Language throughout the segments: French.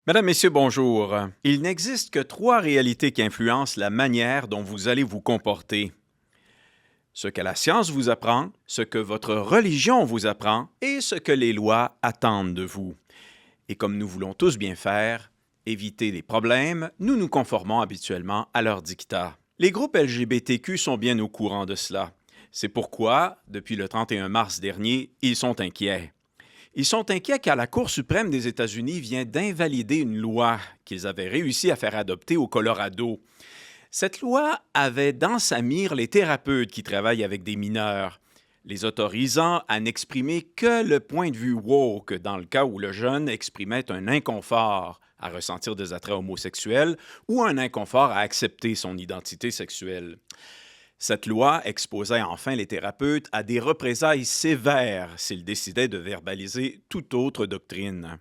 Mesdames, Messieurs, bonjour. Il n'existe que trois réalités qui influencent la manière dont vous allez vous comporter. Ce que la science vous apprend, ce que votre religion vous apprend et ce que les lois attendent de vous. Et comme nous voulons tous bien faire, éviter des problèmes, nous nous conformons habituellement à leurs dictats. Les groupes LGBTQ sont bien au courant de cela. C'est pourquoi, depuis le 31 mars dernier, ils sont inquiets. Ils sont inquiets car la Cour suprême des États-Unis vient d'invalider une loi qu'ils avaient réussi à faire adopter au Colorado. Cette loi avait dans sa mire les thérapeutes qui travaillent avec des mineurs, les autorisant à n'exprimer que le point de vue woke dans le cas où le jeune exprimait un inconfort à ressentir des attraits homosexuels ou un inconfort à accepter son identité sexuelle. Cette loi exposait enfin les thérapeutes à des représailles sévères s'ils décidaient de verbaliser toute autre doctrine.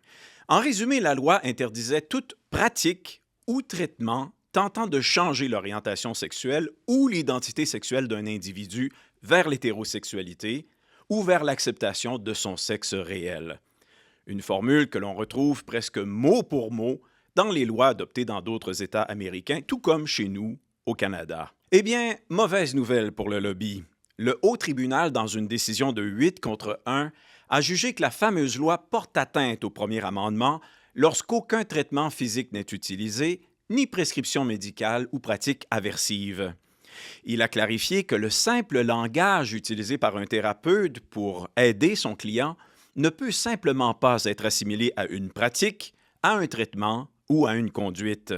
En résumé, la loi interdisait toute pratique ou traitement tentant de changer l'orientation sexuelle ou l'identité sexuelle d'un individu vers l'hétérosexualité ou vers l'acceptation de son sexe réel. Une formule que l'on retrouve presque mot pour mot dans les lois adoptées dans d'autres États américains, tout comme chez nous au Canada. Eh bien, mauvaise nouvelle pour le lobby. Le haut tribunal, dans une décision de 8 contre 1, a jugé que la fameuse loi porte atteinte au premier amendement lorsqu'aucun traitement physique n'est utilisé, ni prescription médicale ou pratique aversive. Il a clarifié que le simple langage utilisé par un thérapeute pour aider son client ne peut simplement pas être assimilé à une pratique, à un traitement ou à une conduite.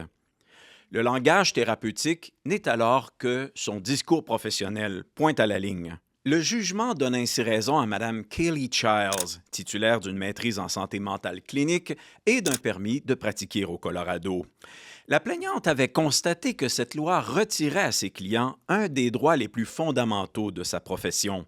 Le langage thérapeutique n'est alors que son discours professionnel, point à la ligne. Le jugement donne ainsi raison à Mme Kaylee Childs, titulaire d'une maîtrise en santé mentale clinique et d'un permis de pratiquer au Colorado. La plaignante avait constaté que cette loi retirait à ses clients un des droits les plus fondamentaux de sa profession,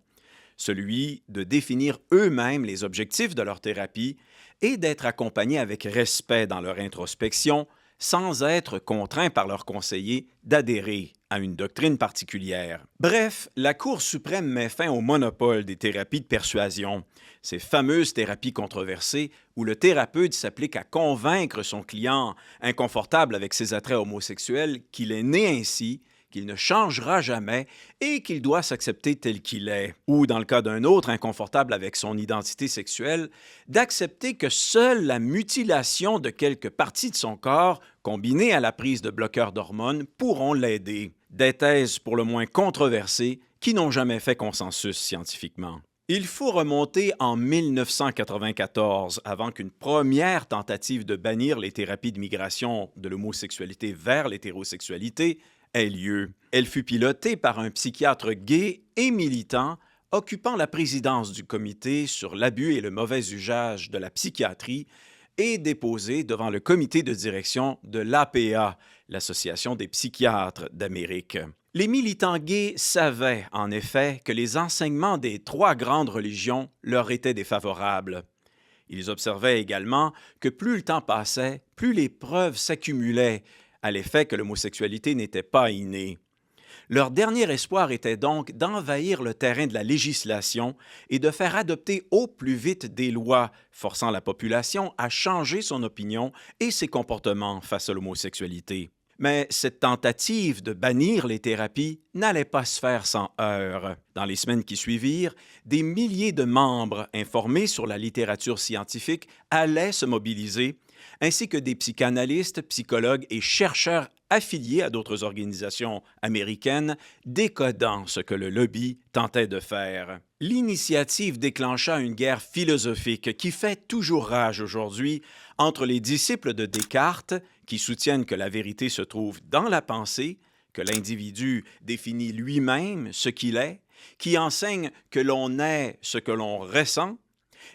celui de définir eux-mêmes les objectifs de leur thérapie et d'être accompagnés avec respect dans leur introspection, sans être contraints par leurs conseillers d'adhérer à une doctrine particulière. Bref, la Cour suprême met fin au monopole des thérapies de persuasion, ces fameuses thérapies controversées où le thérapeute s'applique à convaincre son client inconfortable avec ses attraits homosexuels qu'il est né ainsi, qu'il ne changera jamais et qu'il doit s'accepter tel qu'il est. Ou, dans le cas d'un autre inconfortable avec son identité sexuelle, d'accepter que seule la mutilation de quelques parties de son corps, combinée à la prise de bloqueurs d'hormones, pourront l'aider. Des thèses pour le moins controversées qui n'ont jamais fait consensus scientifiquement. Il faut remonter en 1994 avant qu'une première tentative de bannir les thérapies de migration de l'homosexualité vers l'hétérosexualité ait lieu. Elle fut pilotée par un psychiatre gay et militant occupant la présidence du comité sur l'abus et le mauvais usage de la psychiatrie et déposée devant le comité de direction de l'APA, l'Association des psychiatres d'Amérique. Les militants gays savaient, en effet, que les enseignements des trois grandes religions leur étaient défavorables. Ils observaient également que plus le temps passait, plus les preuves s'accumulaient à l'effet que l'homosexualité n'était pas innée. Leur dernier espoir était donc d'envahir le terrain de la législation et de faire adopter au plus vite des lois forçant la population à changer son opinion et ses comportements face à l'homosexualité. Mais cette tentative de bannir les thérapies n'allait pas se faire sans heurts. Dans les semaines qui suivirent, des milliers de membres informés sur la littérature scientifique allaient se mobiliser, ainsi que des psychanalystes, psychologues et chercheurs affiliés à d'autres organisations américaines, décodant ce que le lobby tentait de faire. L'initiative déclencha une guerre philosophique qui fait toujours rage aujourd'hui entre les disciples de Descartes, qui soutiennent que la vérité se trouve dans la pensée, que l'individu définit lui-même ce qu'il est, qui enseignent que l'on est ce que l'on ressent,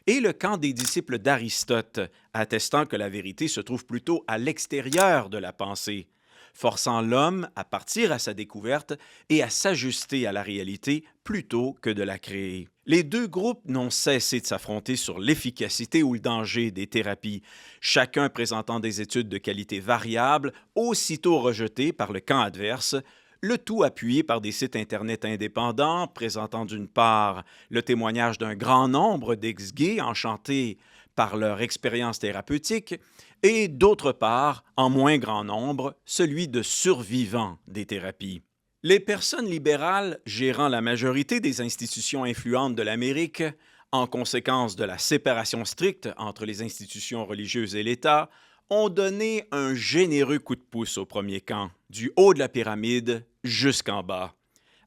et le camp des disciples d'Aristote, attestant que la vérité se trouve plutôt à l'extérieur de la pensée, forçant l'homme à partir à sa découverte et à s'ajuster à la réalité plutôt que de la créer. Les deux groupes n'ont cessé de s'affronter sur l'efficacité ou le danger des thérapies, chacun présentant des études de qualité variable, aussitôt rejetées par le camp adverse, le tout appuyé par des sites Internet indépendants présentant d'une part le témoignage d'un grand nombre d'ex-gays enchantés par leur expérience thérapeutique, et d'autre part, en moins grand nombre, celui de survivants des thérapies. Les personnes libérales gérant la majorité des institutions influentes de l'Amérique, en conséquence de la séparation stricte entre les institutions religieuses et l'État, ont donné un généreux coup de pouce au premier camp, du haut de la pyramide jusqu'en bas.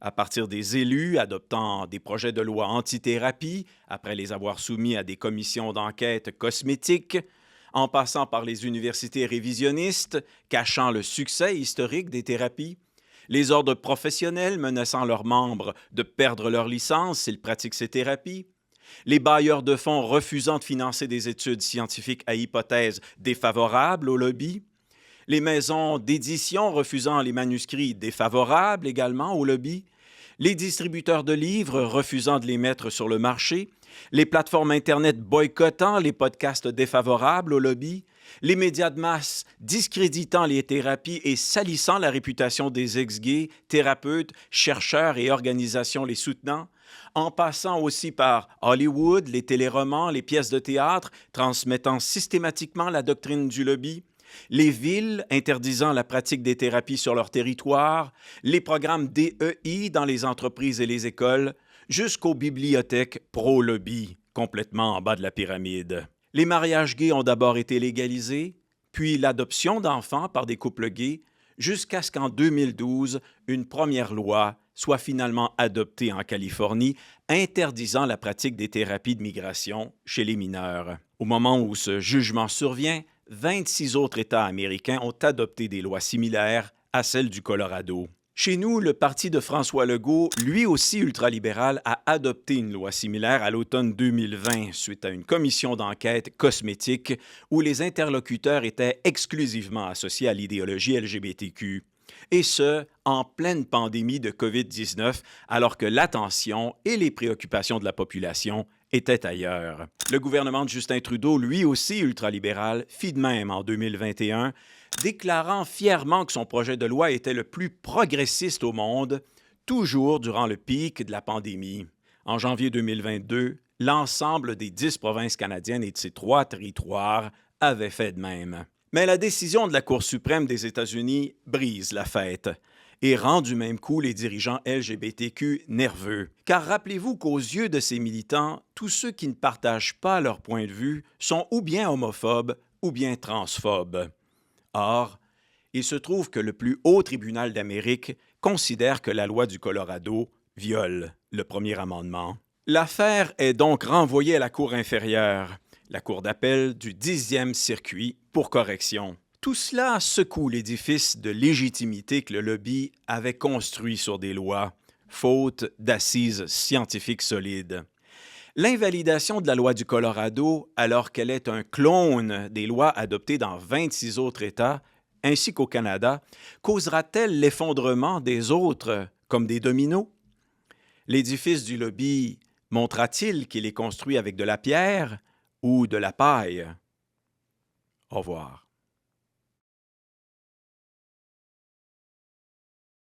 À partir des élus adoptant des projets de loi anti-thérapie, après les avoir soumis à des commissions d'enquête cosmétiques, en passant par les universités révisionnistes, cachant le succès historique des thérapies, les ordres professionnels menaçant leurs membres de perdre leur licence s'ils pratiquent ces thérapies, les bailleurs de fonds refusant de financer des études scientifiques à hypothèse défavorables au lobby, les maisons d'édition refusant les manuscrits défavorables également au lobby, les distributeurs de livres refusant de les mettre sur le marché, les plateformes Internet boycottant les podcasts défavorables au lobby, les médias de masse discréditant les thérapies et salissant la réputation des ex-gays, thérapeutes, chercheurs et organisations les soutenant, en passant aussi par Hollywood, les téléromans, les pièces de théâtre transmettant systématiquement la doctrine du lobby, les villes interdisant la pratique des thérapies sur leur territoire, les programmes DEI dans les entreprises et les écoles, jusqu'aux bibliothèques pro-lobby, complètement en bas de la pyramide. Les mariages gays ont d'abord été légalisés, puis l'adoption d'enfants par des couples gays, jusqu'à ce qu'en 2012, une première loi soit finalement adoptée en Californie, interdisant la pratique des thérapies de migration chez les mineurs. Au moment où ce jugement survient, 26 autres États américains ont adopté des lois similaires à celles du Colorado. Chez nous, le parti de François Legault, lui aussi ultralibéral, a adopté une loi similaire à l'automne 2020 suite à une commission d'enquête cosmétique où les interlocuteurs étaient exclusivement associés à l'idéologie LGBTQ. Et ce, en pleine pandémie de COVID-19, alors que l'attention et les préoccupations de la population étaient ailleurs. Le gouvernement de Justin Trudeau, lui aussi ultralibéral, fit de même en 2021, déclarant fièrement que son projet de loi était le plus progressiste au monde, toujours durant le pic de la pandémie. En janvier 2022, l'ensemble des 10 provinces canadiennes et de ses 3 territoires avaient fait de même. Mais la décision de la Cour suprême des États-Unis brise la fête et rend du même coup les dirigeants LGBTQ nerveux. Car rappelez-vous qu'aux yeux de ces militants, tous ceux qui ne partagent pas leur point de vue sont ou bien homophobes ou bien transphobes. Or, il se trouve que le plus haut tribunal d'Amérique considère que la loi du Colorado viole le premier amendement. L'affaire est donc renvoyée à la Cour inférieure, la Cour d'appel du 10e circuit, pour correction. Tout cela secoue l'édifice de légitimité que le lobby avait construit sur des lois, faute d'assises scientifiques solides. L'invalidation de la loi du Colorado, alors qu'elle est un clone des lois adoptées dans 26 autres États, ainsi qu'au Canada, causera-t-elle l'effondrement des autres comme des dominos? L'édifice du lobby montrera-t-il qu'il est construit avec de la pierre ou de la paille? Au revoir.